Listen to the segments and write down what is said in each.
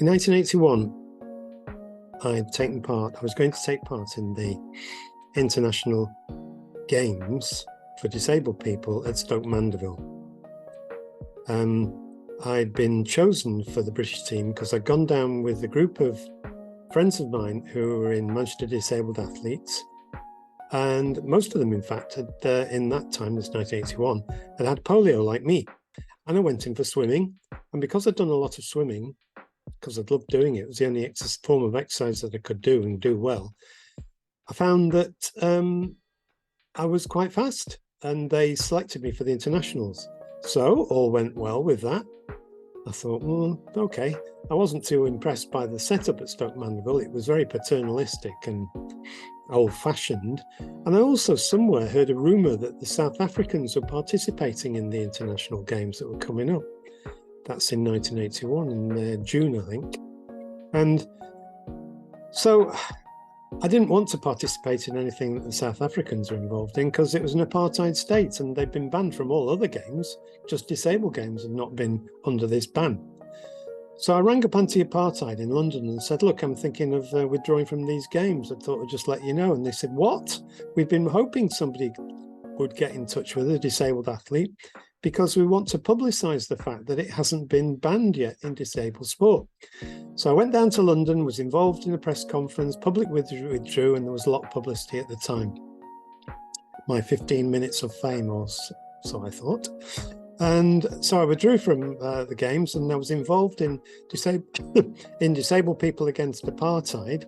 In 1981, I was going to take part in the international games for disabled people at Stoke Mandeville. I'd been chosen for the British team because I'd gone down with a group of friends of mine who were in Manchester Disabled Athletes, and most of them, in fact, had, in that time, this 1981, had polio like me. And I went in for swimming, and because I'd done a lot of swimming, because I'd loved doing it, it was the only form of exercise that I could do and do well, I found that I was quite fast, and they selected me for the internationals. So all went well with that. I thought, well, okay. I wasn't too impressed by the setup at Stoke Mandeville. It was very paternalistic and old-fashioned. And I also somewhere heard a rumour that the South Africans were participating in the international games that were coming up. That's in 1981, in June, I think. And so I didn't want to participate in anything that the South Africans were involved in because it was an apartheid state and they'd been banned from all other games. Just disabled games had not been under this ban. So I rang up Anti Apartheid in London and said, look, I'm thinking of withdrawing from these games. I thought I'd just let you know. And they said, what? We've been hoping somebody would get in touch with a disabled athlete because we want to publicise the fact that it hasn't been banned yet in disabled sport. So I went down to London, was involved in a press conference, public withdrew, and there was a lot of publicity at the time. My 15 minutes of fame, or so I thought. And so I withdrew from the games, and I was involved in Disabled People Against Apartheid,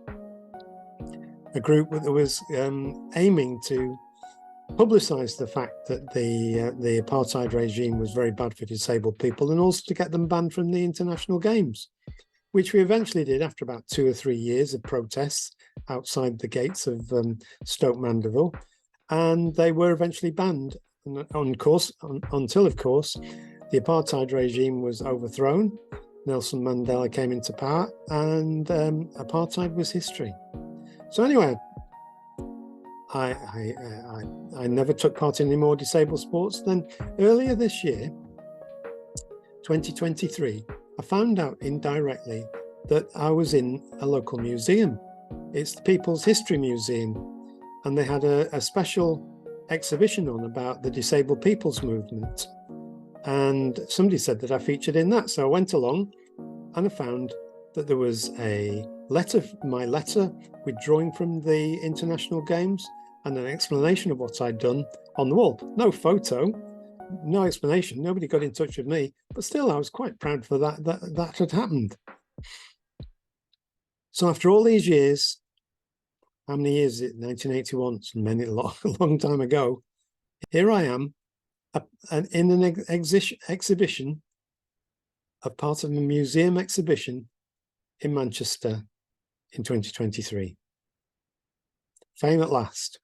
a group that was aiming to publicise the fact that the apartheid regime was very bad for disabled people, and also to get them banned from the international games, which we eventually did after about 2 or 3 years of protests outside the gates of Stoke Mandeville. And they were eventually banned until, of course, the apartheid regime was overthrown. Nelson Mandela came into power, and apartheid was history. So anyway, I never took part in any more disabled sports. Then earlier this year, 2023, I found out indirectly that I was in a local museum. It's the People's History Museum, and they had a special exhibition on about the disabled people's movement. And somebody said that I featured in that. So I went along and I found that there was my letter withdrawing from the international games and an explanation of what I'd done on the wall. No photo, no explanation, nobody got in touch with me, but still I was quite proud for that had happened. So after all these years, how many years is it? 1981, a long time ago. Here I am in an exhibition, a part of a museum exhibition in Manchester in 2023. Fame at last.